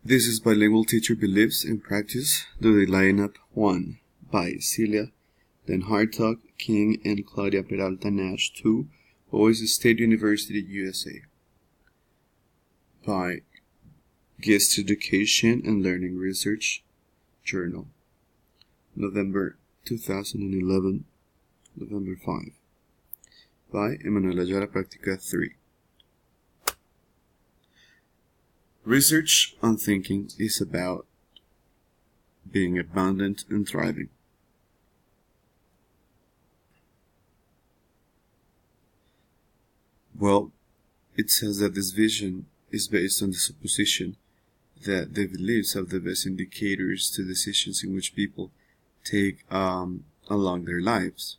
This is Bilingual Teacher Beliefs in Practice, the lineup 1 by Celia, then Hartog, King, and Claudia Peralta Nash 2, Boise State University, USA. By Guest Education and Learning Research Journal, November 2011, November 5. By Emanuela Ayala, Práctica 3. Research on thinking is about being abundant and thriving. Well, it says that this vision is based on the supposition that the beliefs have the best indicators to decisions in which people take along their lives.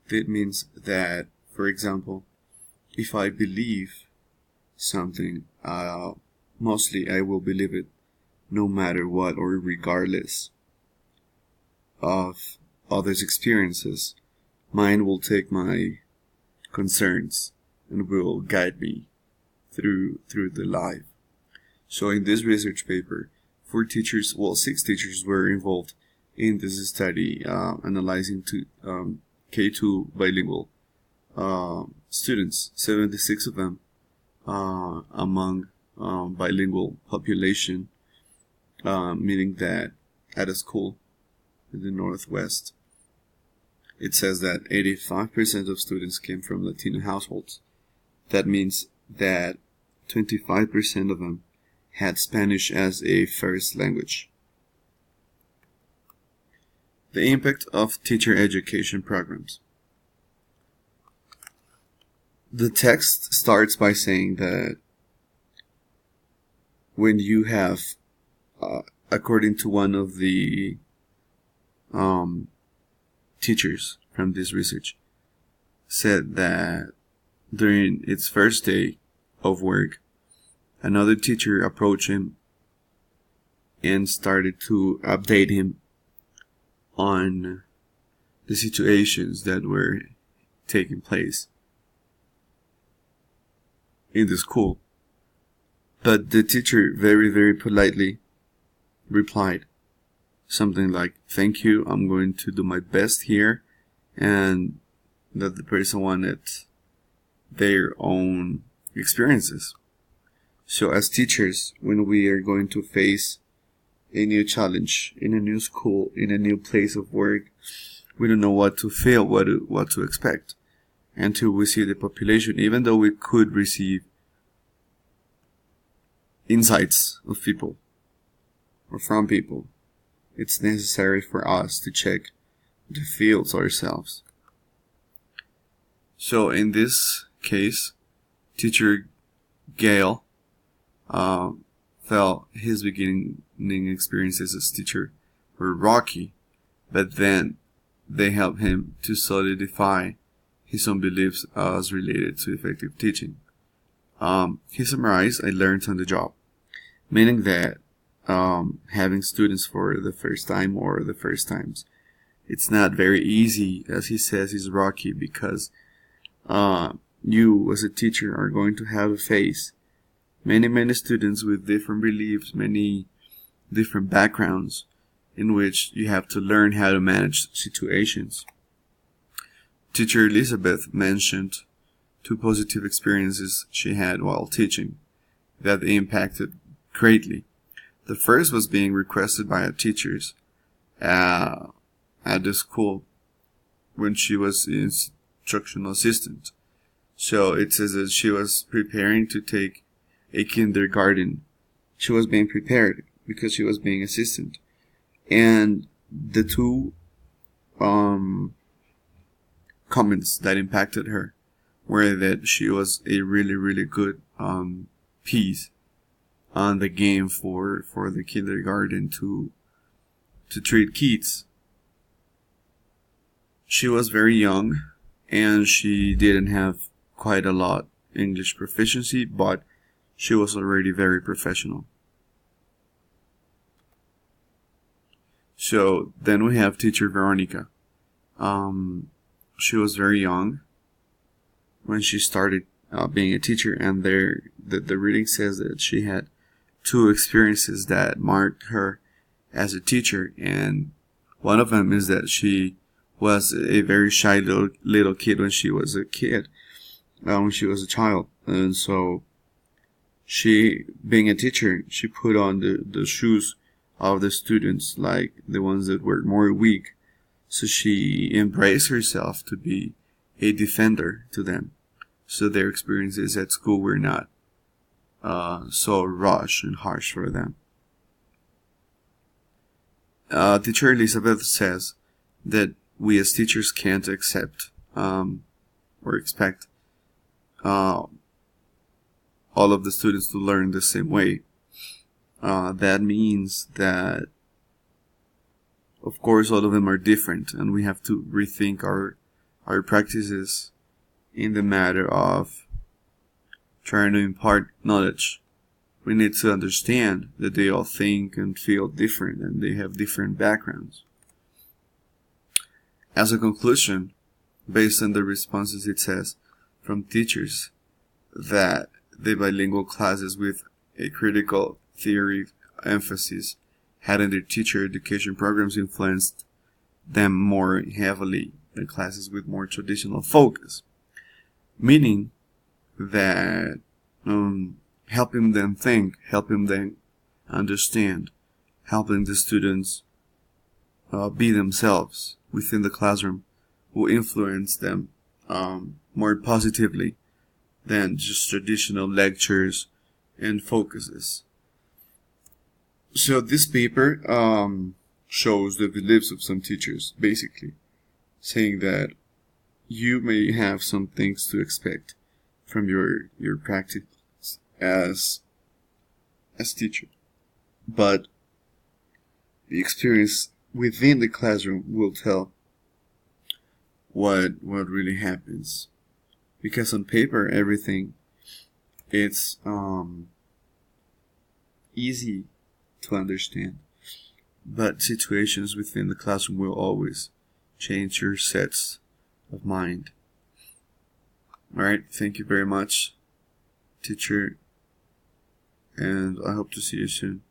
That means that, for example, if I believe something, mostly I will believe it no matter what or regardless of others' experiences. Mine will take my concerns and will guide me through the life. So in this research paper, 6 teachers were involved in this study, analyzing K2 bilingual students, 76 of them among bilingual population, meaning that at a school in the Northwest, it says that 85% of students came from Latino households. That means that 25% of them had Spanish as a first language. The impact of teacher education programs. The text starts by saying that when you have, according to one of the teachers from this research, said that during its first day of work, another teacher approached him and started to update him on the situations that were taking place in the school. But the teacher very, very politely replied something like, "Thank you, I'm going to do my best here," and that the person wanted their own experiences. So as teachers, when we are going to face a new challenge in a new school, in a new place of work, we don't know what to feel, what to expect until we see the population. Even though we could receive insights of people or from people, it's necessary for us to check the fields ourselves. So in this case, teacher Gail felt his beginning experiences as teacher were rocky, but then they helped him to solidify his own beliefs as related to effective teaching. He summarized, "I learned on the job," meaning that having students for the first time or the first times, it's not very easy. As he says, it's rocky because you as a teacher are going to have to face many students with different beliefs, many different backgrounds, in which you have to learn how to manage situations. Teacher Elizabeth mentioned 2 positive experiences she had while teaching that impacted greatly. The first was being requested by her teachers at the school when she was instructional assistant. So it says that she was preparing to take a kindergarten. She was being prepared because she was being assistant. And the 2 comments that impacted her were that she was a really, really good piece on the game for the kindergarten to treat kids. She was very young and she didn't have quite a lot English proficiency, but she was already very professional. So then we have teacher Veronica. She was very young when she started being a teacher, and the reading says that she had two experiences that marked her as a teacher, and one of them is that she was a very shy little kid when she was a kid, when she was a child, and so she, being a teacher, she put on the shoes of the students, like the ones that were more weak, so she embraced herself to be a defender to them, so their experiences at school were not so rushed and harsh for them. Teacher Elizabeth says that we as teachers can't accept or expect all of the students to learn the same way. That means that, of course, all of them are different, and we have to rethink our practices in the matter of trying to impart knowledge. We need to understand that they all think and feel different, and they have different backgrounds. As a conclusion, based on the responses, it says from teachers that the bilingual classes with a critical theory emphasis had in their teacher education programs influenced them more heavily than classes with more traditional focus, meaning that helping them think, helping them understand, helping the students be themselves within the classroom will influence them more positively than just traditional lectures and focuses. So this paper shows the beliefs of some teachers, basically saying that you may have some things to expect from your practice as teacher, but the experience within the classroom will tell what really happens. Because on paper, everything, it's easy to understand, but situations within the classroom will always change your sets of mind. Alright, thank you very much, teacher, and I hope to see you soon.